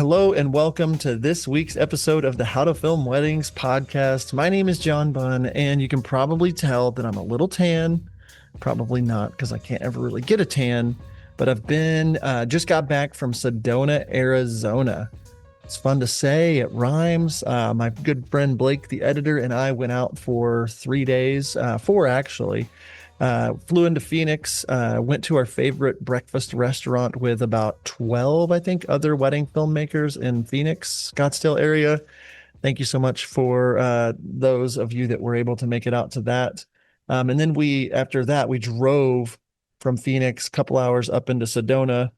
Hello and welcome to this week's episode of the How to Film Weddings podcast. My name is John Bunn, and you can probably tell that I'm a little tan. Probably not, because I can't ever really get a tan, but I've been just got back from Sedona, Arizona. It's fun to say, it rhymes. My good friend Blake, the editor, and I went out for 3 days, four actually. Flew into Phoenix, went to our favorite breakfast restaurant with about 12, I think, other wedding filmmakers in Phoenix, Scottsdale area. Thank you so much for those of you that were able to make it out to that. And then after that, we drove from Phoenix a couple hours up into Sedona,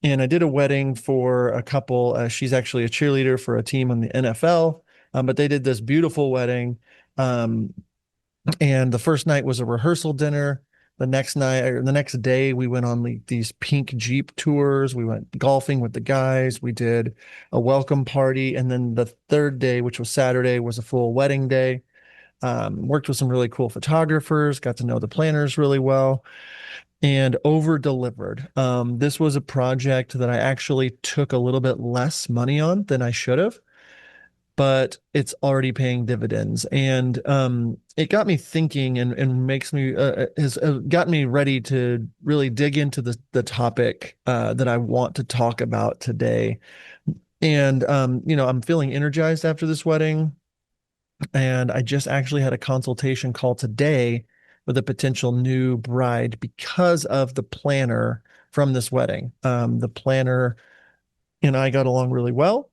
and I did a wedding for a couple. She's actually a cheerleader for a team on the NFL, but they did this beautiful wedding. Um, and the first night was a rehearsal dinner. The next night, or the next day, we went on these pink Jeep tours. We went golfing with the guys. We did a welcome party. And then the third day, which was Saturday, was a full wedding day. Worked with some really cool photographers, got to know the planners really well, and over delivered. This was a project that I actually took a little bit less money on than I should have, but it's already paying dividends. And it got me thinking, and makes me has got me ready to really dig into the topic that I want to talk about today. And I'm feeling energized after this wedding, and I just actually had a consultation call today with a potential new bride because of the planner from this wedding. The planner and I got along really well.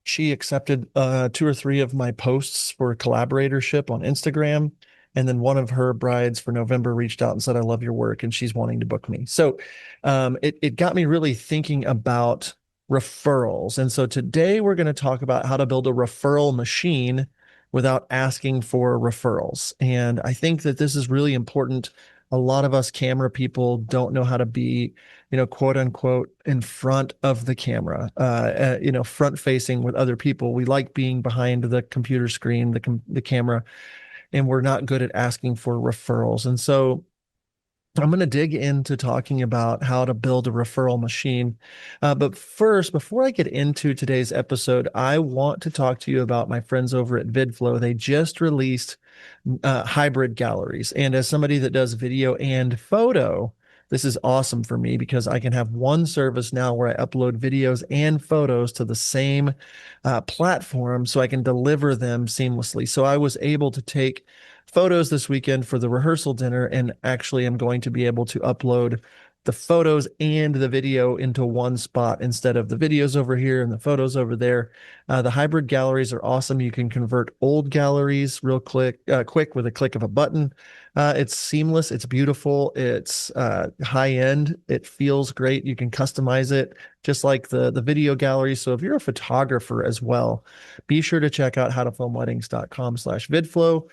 She accepted two or three of my posts for collaboratorship on Instagram. And then one of her brides for November reached out and said, "I love your work," and she's wanting to book me. So it got me really thinking about referrals. And so today we're going to talk about how to build a referral machine without asking for referrals. And I think that this is really important. A lot of us camera people don't know how to be, quote unquote, in front of the camera, front facing with other people. We like being behind the computer screen, the camera, and we're not good at asking for referrals. And so I'm going to dig into talking about how to build a referral machine. But first, before I get into today's episode, I want to talk to you about my friends over at VidFlow. They just released hybrid galleries. And as somebody that does video and photo, this is awesome for me because I can have one service now where I upload videos and photos to the same platform so I can deliver them seamlessly. So I was able to take photos this weekend for the rehearsal dinner, and actually I'm going to be able to upload the photos and the video into one spot instead of the videos over here and the photos over there. The hybrid galleries are awesome. You can convert old galleries real quick with a click of a button. It's seamless. It's beautiful. It's high end. It feels great. You can customize it just like the video gallery. So if you're a photographer as well, be sure to check out howtofilmweddings.com/vidflow.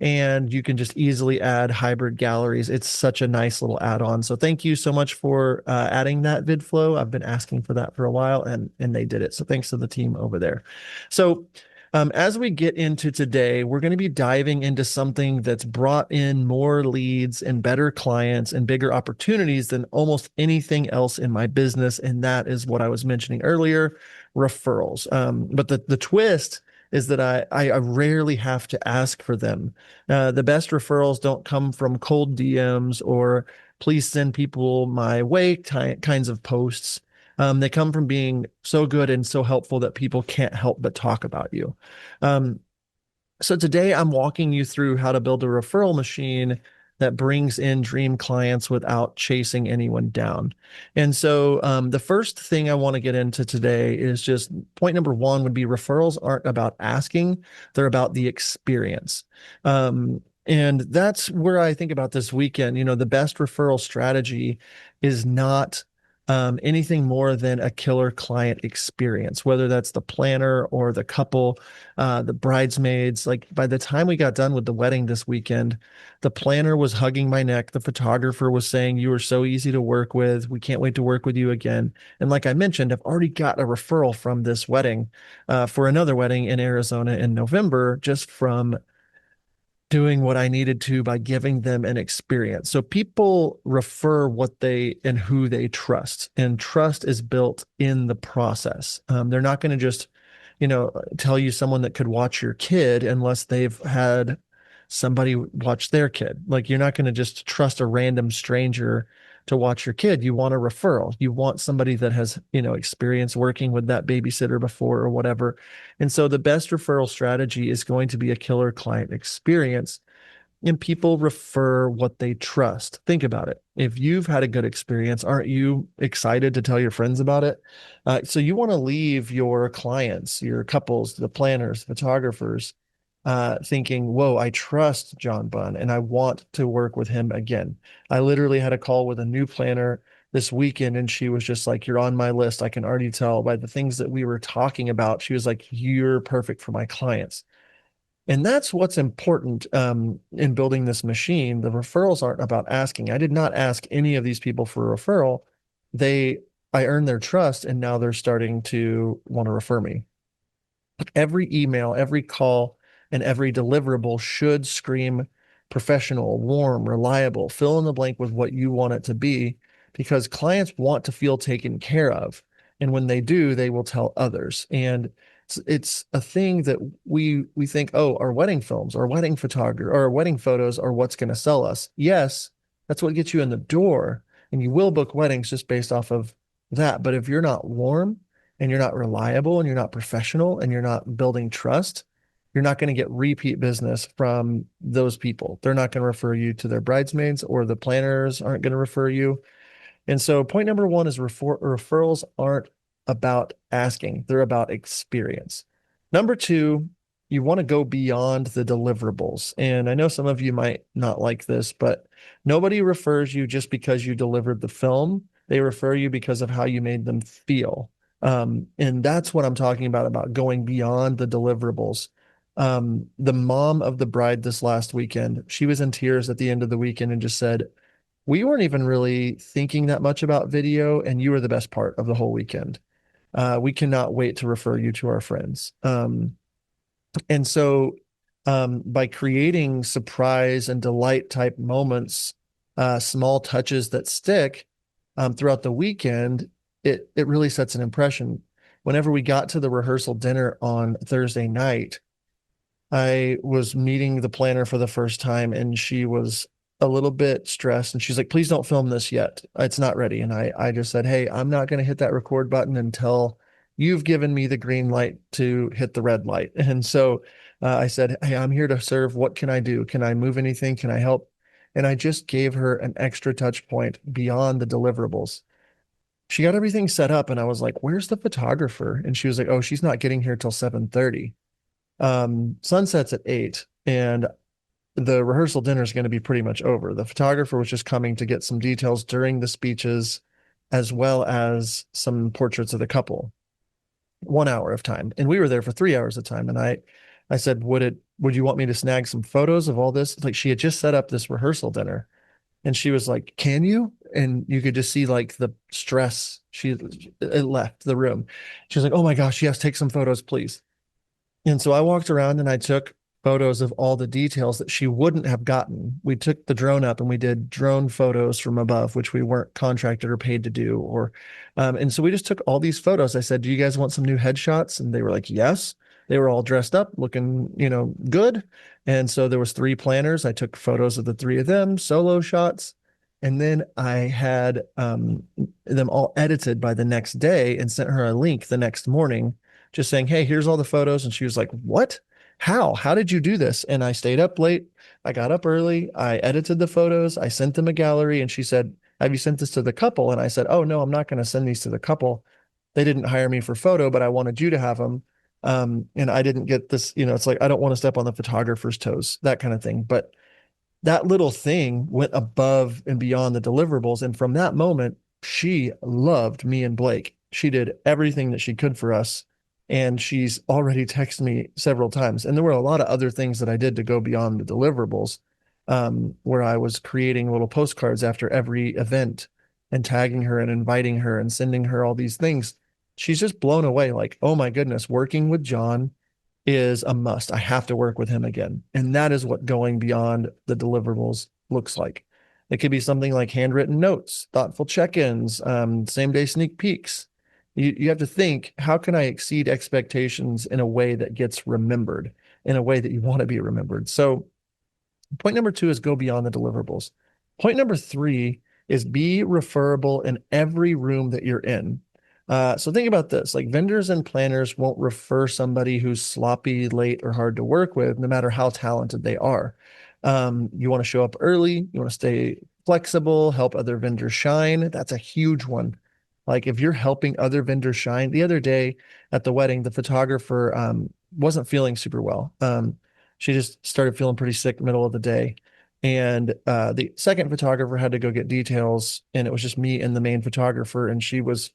And you can just easily add hybrid galleries. It's such a nice little add-on. So thank you so much for adding that, VidFlow. I've been asking for that for a while, and they did it. So thanks to the team over there. So as we get into today, we're going to be diving into something that's brought in more leads and better clients and bigger opportunities than almost anything else in my business. And that is what I was mentioning earlier, referrals. But the twist is that I rarely have to ask for them. The best referrals don't come from cold DMs or "please send people my way" kinds of posts. They come from being so good and so helpful that people can't help but talk about you. Um, so today I'm walking you through how to build a referral machine that brings in dream clients without chasing anyone down. And so the first thing I want to get into today is just point number one would be referrals aren't about asking, they're about the experience. And that's where I think about this weekend. The best referral strategy is not anything more than a killer client experience, whether that's the planner or the couple, the bridesmaids. Like by the time we got done with the wedding this weekend, the planner was hugging my neck. The photographer was saying, "You were so easy to work with. We can't wait to work with you again." And like I mentioned, I've already got a referral from this wedding for another wedding in Arizona in November, just from doing what I needed to by giving them an experience. So people refer what they and who they trust, and trust is built in the process. They're not going to just, tell you someone that could watch your kid unless they've had somebody watch their kid. Like you're not going to just trust a random stranger to watch your kid. You want a referral. You want somebody that has, experience working with that babysitter before or whatever. And so the best referral strategy is going to be a killer client experience. And people refer what they trust. Think about it. If you've had a good experience, aren't you excited to tell your friends about it? So you want to leave your clients, your couples, the planners, photographers, thinking, whoa, I trust John Bunn and I want to work with him again. I literally had a call with a new planner this weekend and she was just like, you're on my list. I can already tell by the things that we were talking about. She was like, you're perfect for my clients. And that's what's important in building this machine. The referrals aren't about asking. I did not ask any of these people for a referral. They, I earned their trust, and now they're starting to want to refer me. Every email, every call, and every deliverable should scream professional, warm, reliable, fill in the blank with what you want it to be, because clients want to feel taken care of. And when they do, they will tell others. And it's a thing that we think, oh, our wedding films, our wedding photography, or our wedding photos are what's going to sell us. Yes, that's what gets you in the door. And you will book weddings just based off of that. But if you're not warm, and you're not reliable and you're not professional and you're not building trust, you're not going to get repeat business from those people. They're not going to refer you to their bridesmaids, or the planners aren't going to refer you. And so point number one is referrals aren't about asking, they're about experience. Number two, you want to go beyond the deliverables. And I know some of you might not like this, but nobody refers you just because you delivered the film. They refer you because of how you made them feel. And that's what I'm talking about going beyond the deliverables. The mom of the bride this last weekend, she was in tears at the end of the weekend and just said, we weren't even really thinking that much about video, and you were the best part of the whole weekend. We cannot wait to refer you to our friends. And so, by creating surprise and delight type moments, small touches that stick throughout the weekend, it really sets an impression. Whenever we got to the rehearsal dinner on Thursday night, I was meeting the planner for the first time, and she was a little bit stressed, and she's like, please don't film this yet. It's not ready. And I just said, hey, I'm not going to hit that record button until you've given me the green light to hit the red light. And so I said, hey, I'm here to serve. What can I do? Can I move anything? Can I help? And I just gave her an extra touch point beyond the deliverables. She got everything set up, and I was like, where's the photographer? And she was like, oh, she's not getting here till 7:30. Sunset's at 8, and the rehearsal dinner is going to be pretty much over. The photographer was just coming to get some details during the speeches, as well as some portraits of the couple. 1 hour of time, and we were there for 3 hours of time. And I said, would you want me to snag some photos of all this? Like, she had just set up this rehearsal dinner, and she was like, can you? And you could just see like the stress. It left the room. She was like, oh my gosh, yes, take some photos, please. And so I walked around and I took photos of all the details that she wouldn't have gotten. We took the drone up and we did drone photos from above, which we weren't contracted or paid to do. And so we just took all these photos. I said, do you guys want some new headshots? And they were like, yes. They were all dressed up, looking, good. And so there was 3 planners. I took photos of the 3 of them, solo shots. And then I had them all edited by the next day and sent her a link the next morning, just saying, hey, here's all the photos. And she was like, what? How did you do this? And I stayed up late. I got up early. I edited the photos. I sent them a gallery. And she said, have you sent this to the couple? And I said, oh, no, I'm not going to send these to the couple. They didn't hire me for photo, but I wanted you to have them. And I didn't get this, it's like, I don't want to step on the photographer's toes, that kind of thing. But that little thing went above and beyond the deliverables. And from that moment, she loved me and Blake. She did everything that she could for us. And she's already texted me several times. And there were a lot of other things that I did to go beyond the deliverables, where I was creating little postcards after every event and tagging her and inviting her and sending her all these things. She's just blown away. Like, oh my goodness, working with John is a must. I have to work with him again. And that is what going beyond the deliverables looks like. It could be something like handwritten notes, thoughtful check-ins, same day sneak peeks. You have to think, how can I exceed expectations in a way that gets remembered, in a way that you want to be remembered? So point number two is go beyond the deliverables. Point number three is be referable in every room that you're in. So think about this, like vendors and planners won't refer somebody who's sloppy, late, or hard to work with, no matter how talented they are. You want to show up early, you want to stay flexible, help other vendors shine. That's a huge one. Like if you're helping other vendors shine, the other day at the wedding, the photographer wasn't feeling super well. She just started feeling pretty sick middle of the day. And the second photographer had to go get details, and it was just me and the main photographer. And she was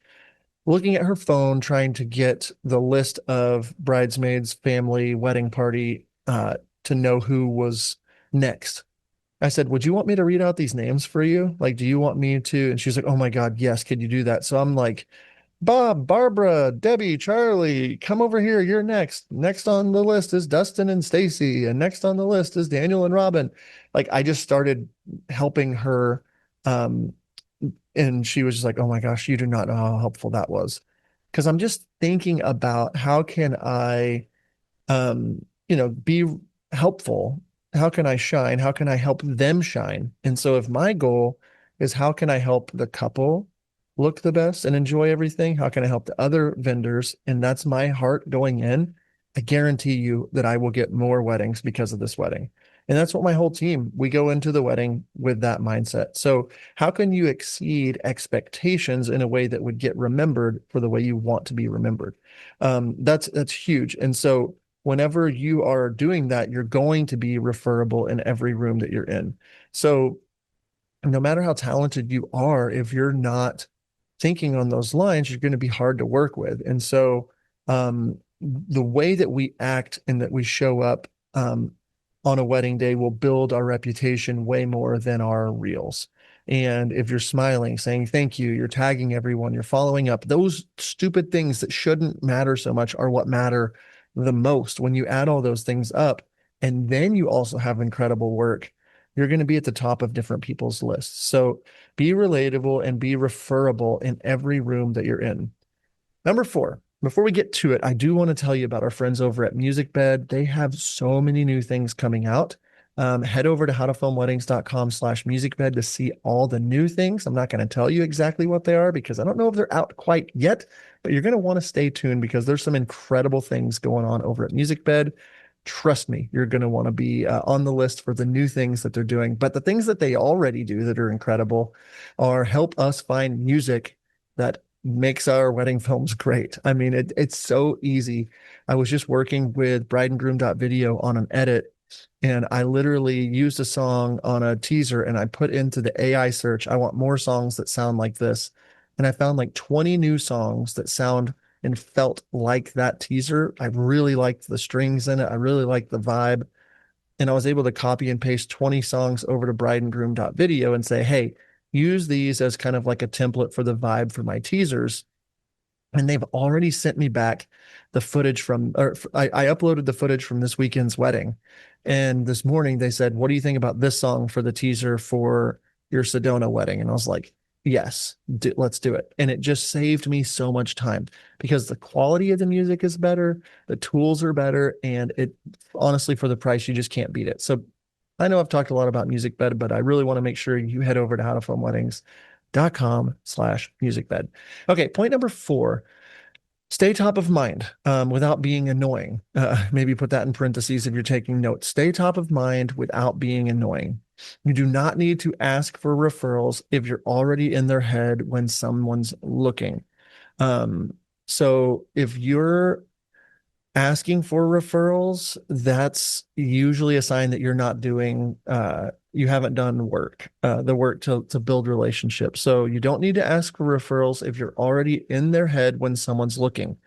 looking at her phone, trying to get the list of bridesmaids, family, wedding party to know who was next. I said, would you want me to read out these names for you? Like, do you want me to? And she's like, oh my God, yes, could you do that? So I'm like, Bob, Barbara, Debbie, Charlie, come over here. You're next. Next on the list is Dustin and Stacy, and next on the list is Daniel and Robin. Like I just started helping her, um, and she was just like, "Oh my gosh, you do not know how helpful that was," because I'm just thinking about how can I be helpful? How can I shine? How can I help them shine? And so if my goal is how can I help the couple look the best and enjoy everything? How can I help the other vendors? And that's my heart going in. I guarantee you that I will get more weddings because of this wedding. And that's what my whole team, we go into the wedding with that mindset. So how can you exceed expectations in a way that would get remembered for the way you want to be remembered? That's huge. And so whenever you are doing that, you're going to be referable in every room that you're in. So no matter how talented you are, if you're not thinking on those lines, you're going to be hard to work with. And so the way that we act and that we show up on a wedding day will build our reputation way more than our reels. And if you're smiling, saying thank you, you're tagging everyone, you're following up, those stupid things that shouldn't matter so much are what matter the most. When you add all those things up, and then you also have incredible work, you're going to be at the top of different people's lists. So be relatable and be referable in every room that you're in. Number four, before we get to it, I do want to tell you about our friends over at MusicBed. They have so many new things coming out. Head over to howtofilmweddings.com/musicbed to see all the new things. I'm not going to tell you exactly what they are because I don't know if they're out quite yet, but you're going to want to stay tuned because there's some incredible things going on over at MusicBed. Trust me, you're going to want to be on the list for the new things that they're doing. But the things that they already do that are incredible are help us find music that makes our wedding films great. I mean, it's so easy. I was just working with brideandgroom.video on an edit, and I literally used a song on a teaser and I put into the AI search, I want more songs that sound like this. And I found like 20 new songs that sound and felt like that teaser. I really liked the strings in it. I really liked the vibe. And I was able to copy and paste 20 songs over to brideandgroom.video and say, hey, use these as kind of like a template for the vibe for my teasers. And they've already sent me back the footage from, or I uploaded the footage from this weekend's wedding. And this morning they said, what do you think about this song for the teaser for your Sedona wedding? And I was like, yes, let's do it. And it just saved me so much time because the quality of the music is better, the tools are better, and it honestly, for the price, you just can't beat it. So I know I've talked a lot about MusicBed, but I really want to make sure you head over to howtofilmweddings.com/musicbed. Okay, point number four, stay top of mind without being annoying. Maybe put that in parentheses if you're taking notes. Stay top of mind without being annoying. You do not need to ask for referrals if you're already in their head when someone's looking. So if you're asking for referrals, that's usually a sign that you're not doing, you haven't done work, the work to build relationships. So you don't need to ask for referrals if you're already in their head when someone's looking.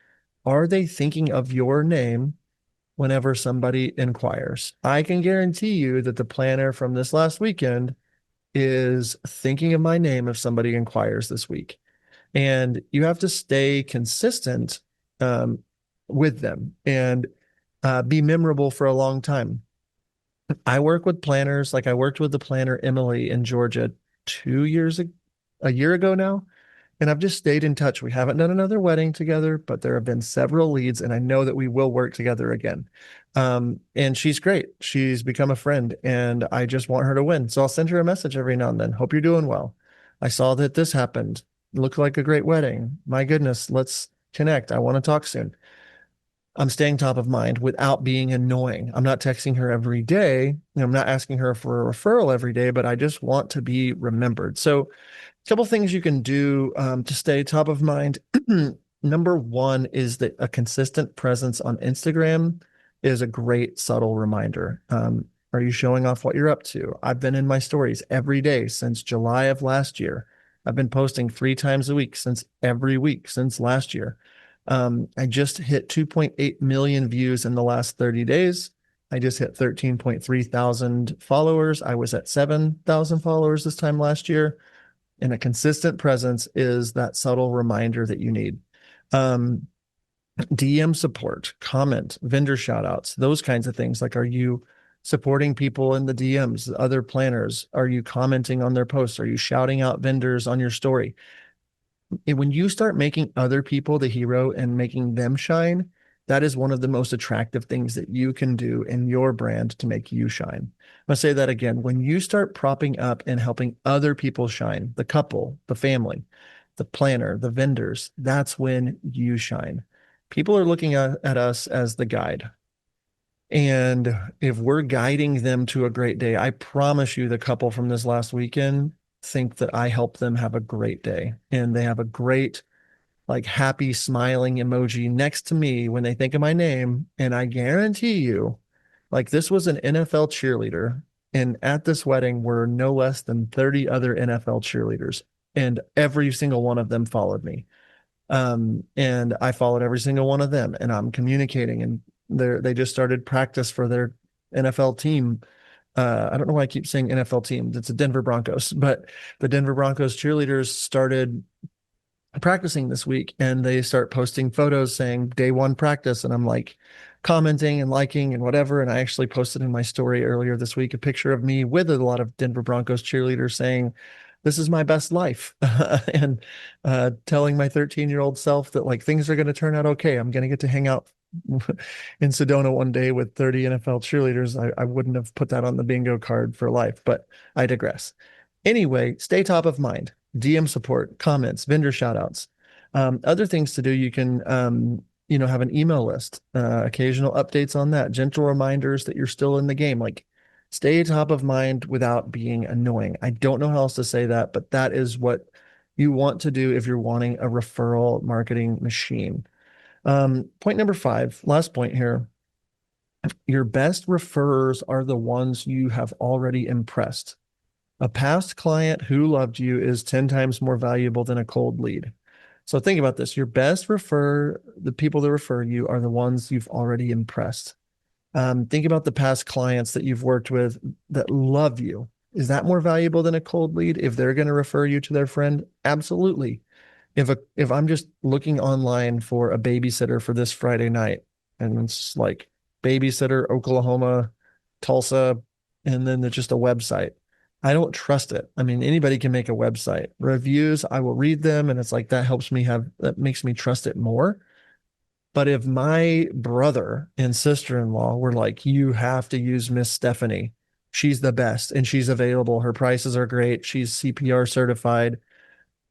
Are they thinking of your name whenever somebody inquires? I can guarantee you that the planner from this last weekend is thinking of my name if somebody inquires this week. And you have to stay consistent um, with them. And be memorable for a long time. I work with planners, like I worked with the planner Emily in Georgia 2 years, a year ago now, and I've just stayed in touch. We haven't done another wedding together, but there have been several leads, and I know that we will work together again. And she's great. She's become a friend, and I just want her to win. So I'll send her a message every now and then. Hope you're doing well. I saw that this happened. Looked like a great wedding. My goodness, let's connect. I want to talk soon. I'm staying top of mind without being annoying. I'm not texting her every day. I'm not asking her for a referral every day, but I just want to be remembered. So, a couple things you can do to stay top of mind. Number one is that a consistent presence on Instagram is a great subtle reminder. Are you showing off what you're up to? I've been in my stories every day since July of last year. I've been posting 3 times a week since every week since last year. I just hit 2.8 million views in the last 30 days. I just hit 13.3 thousand followers. I was at 7,000 followers this time last year. And a consistent presence is that subtle reminder that you need. Um, DM support, comment, vendor shout outs, those kinds of things. Like, are you supporting people in the DMs, other planners? Are you commenting on their posts? Are you shouting out vendors on your story? When you start making other people the hero and making them shine, that is one of the most attractive things that you can do in your brand to make you shine. I'm going to say that again. When you start propping up and helping other people shine, the couple, the family, the planner, the vendors, that's when you shine. People are looking at us as the guide. And if we're guiding them to a great day, I promise you the couple from this last weekend think that I help them have a great day and they have a great, like, happy smiling emoji next to me when they think of my name. And I guarantee you, like, this was an NFL cheerleader. And at this wedding were no less than 30 other NFL cheerleaders. And every single one of them followed me. And I followed every single one of them, and I'm communicating, and they just started practice for their NFL team. I don't know why I keep saying NFL team. It's the Denver Broncos, but the Denver Broncos cheerleaders started practicing this week, and they start posting photos saying day one practice, and I'm like commenting and liking and whatever. And I actually posted in my story earlier this week a picture of me with a lot of Denver Broncos cheerleaders saying, "This is my best life," and telling my 13-year-old self that, like, things are going to turn out okay. I'm going to get to hang out in Sedona one day with 30 NFL cheerleaders. I wouldn't have put that on the bingo card for life, but I digress. Anyway, stay top of mind. DM support, comments, vendor shout outs. Other things to do, you can have an email list, occasional updates on that, gentle reminders that you're still in the game. Like, stay top of mind without being annoying. I don't know how else to say that, but that is what you want to do if you're wanting a referral marketing machine. Point number 5, last point here. Your best referrers are the ones you have already impressed. A past client who loved you is 10 times more valuable than a cold lead. So think about this. Your best the people that refer you are the ones you've already impressed. Think about the past clients that you've worked with that love you. Is that more valuable than a cold lead if they're going to refer you to their friend? Absolutely. If I'm just looking online for a babysitter for this Friday night, and it's like babysitter Oklahoma, Tulsa, and then there's just a website. I don't trust it. I mean, anybody can make a website. Reviews, I will read them, and it's like that makes me trust it more. But if my brother and sister-in-law were like, you have to use Miss Stephanie, she's the best and she's available. Her prices are great. She's CPR certified.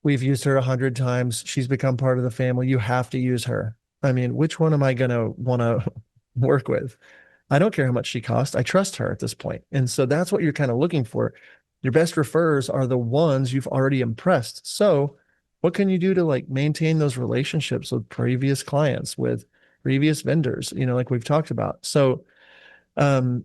We've used her 100 times. She's become part of the family. You have to use her. I mean, which one am I going to want to work with? I don't care how much she costs. I trust her at this point. And so that's what you're kind of looking for. Your best referrers are the ones you've already impressed. So what can you do to, like, maintain those relationships with previous clients, with previous vendors, like we've talked about? So, um,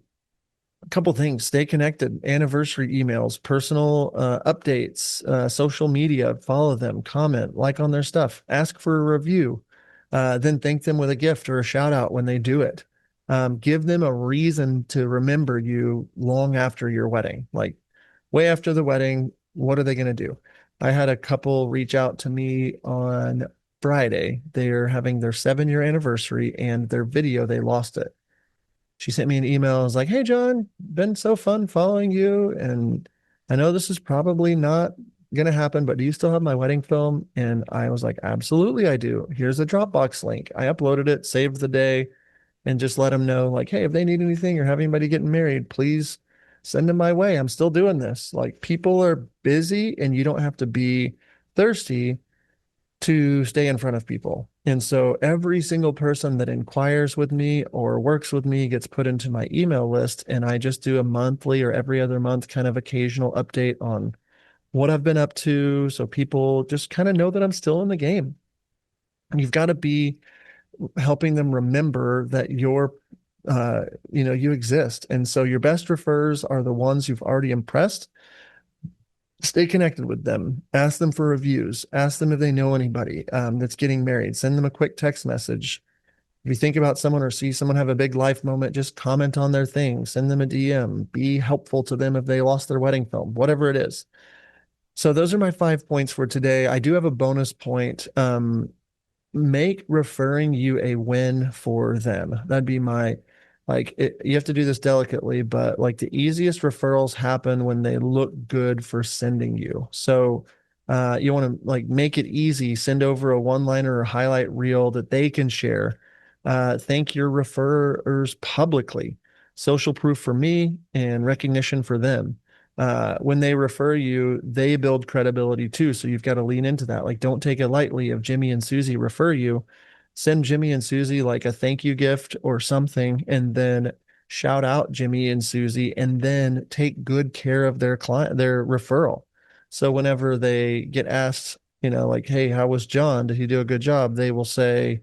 a couple things: stay connected, anniversary emails, personal updates, social media, follow them, comment, like on their stuff, ask for a review, then thank them with a gift or a shout out when they do it. Give them a reason to remember you long after your wedding, like way after the wedding. What are they going to do? I had a couple reach out to me on Friday. They're having their 7-year anniversary, and their video, they lost it. she sent me an email. I was like, hey, John, been so fun following you. And I know this is probably not going to happen, but do you still have my wedding film? And I was like, absolutely, I do. Here's a Dropbox link. I uploaded it, saved the day, and just let them know, like, hey, if they need anything or have anybody getting married, please send them my way. I'm still doing this. Like, people are busy and you don't have to be thirsty to stay in front of people. And so every single person that inquires with me or works with me gets put into my email list. And I just do a monthly or every other month kind of occasional update on what I've been up to. So people just kind of know that I'm still in the game. And you've got to be helping them remember that uh, you exist. And so your best refers are the ones you've already impressed. Stay connected with them. Ask them for reviews. Ask them if they know anybody that's getting married. Send them a quick text message. If you think about someone or see someone have a big life moment, just comment on their thing. Send them a DM. Be helpful to them if they lost their wedding film, whatever it is. So those are my 5 points for today. I do have a bonus point. Make referring you a win for them. That'd be my, you have to do this delicately, but like the easiest referrals happen when they look good for sending you. So you want to like make it easy, send over a one-liner or highlight reel that they can share. Thank your referrers publicly. Social proof for me and recognition for them. When they refer you, they build credibility too. So you've got to lean into that. Like, don't take it lightly. If Jimmy and Susie refer you, send Jimmy and Susie like a thank you gift or something, and then shout out Jimmy and Susie, and then take good care of their client, their referral. So whenever they get asked, like, hey, how was John? Did he do a good job? They will say,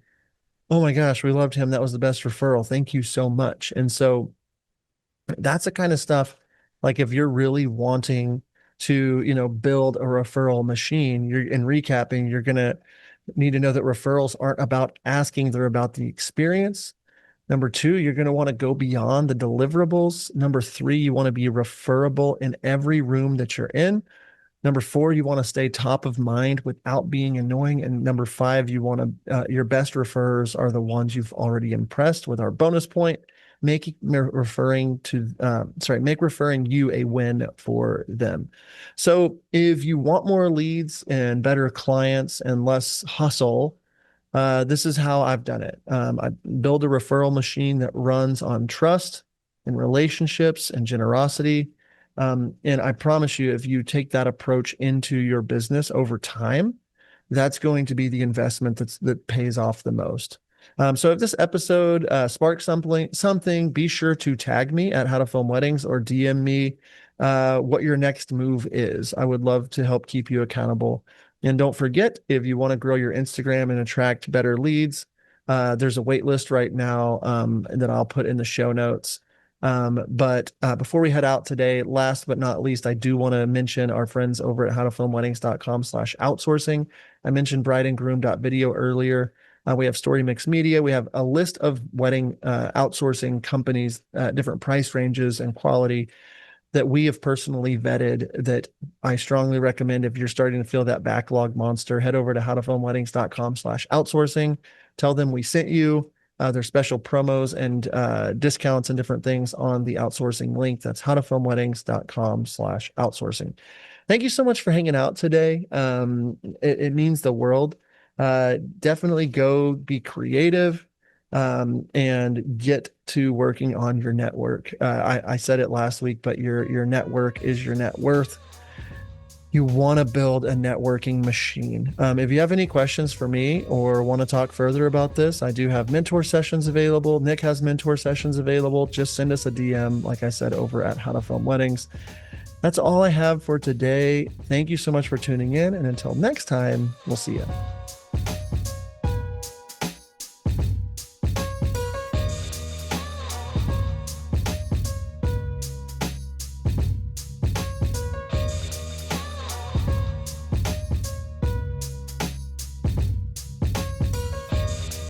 oh my gosh, we loved him. That was the best referral. Thank you so much. And so that's the kind of stuff, like if you're really wanting to, build a referral machine, you're in recapping, you're going to need to know that referrals aren't about asking, they're about the experience. Number two, you're going to want to go beyond the deliverables. Number three, you want to be referable in every room that you're in. Number four, you want to stay top of mind without being annoying. And number five, you want to, your best referrers are the ones you've already impressed with our bonus point. Make referring you a win for them. So if you want more leads and better clients and less hustle, this is how I've done it. I build a referral machine that runs on trust and relationships and generosity. And I promise you, if you take that approach into your business over time, that's going to be the investment that pays off the most. So if this episode sparks something, be sure to tag me at How to Film Weddings or DM me what your next move is. I would love to help keep you accountable. And don't forget, if you want to grow your Instagram and attract better leads, there's a wait list right now that I'll put in the show notes. But before we head out today, last but not least, I do want to mention our friends over at howtofilmweddings.com/outsourcing. I mentioned brideandgroom.video earlier. We have Story Mix Media. We have a list of wedding outsourcing companies, different price ranges and quality that we have personally vetted that I strongly recommend. If you're starting to feel that backlog monster, head over to howtofilmweddings.com/outsourcing. Tell them we sent you. There's special promos and discounts and different things on the outsourcing link. That's howtofilmweddings.com/outsourcing. Thank you so much for hanging out today. It means the world. Definitely go be creative and get to working on your network. I said it last week, but your network is your net worth. You want to build a networking machine. If you have any questions for me or want to talk further about this, I do have mentor sessions available. Nick has mentor sessions available. Just send us a DM, like I said, over at How to Film Weddings. That's all I have for today. Thank you so much for tuning in. And until next time, we'll see you.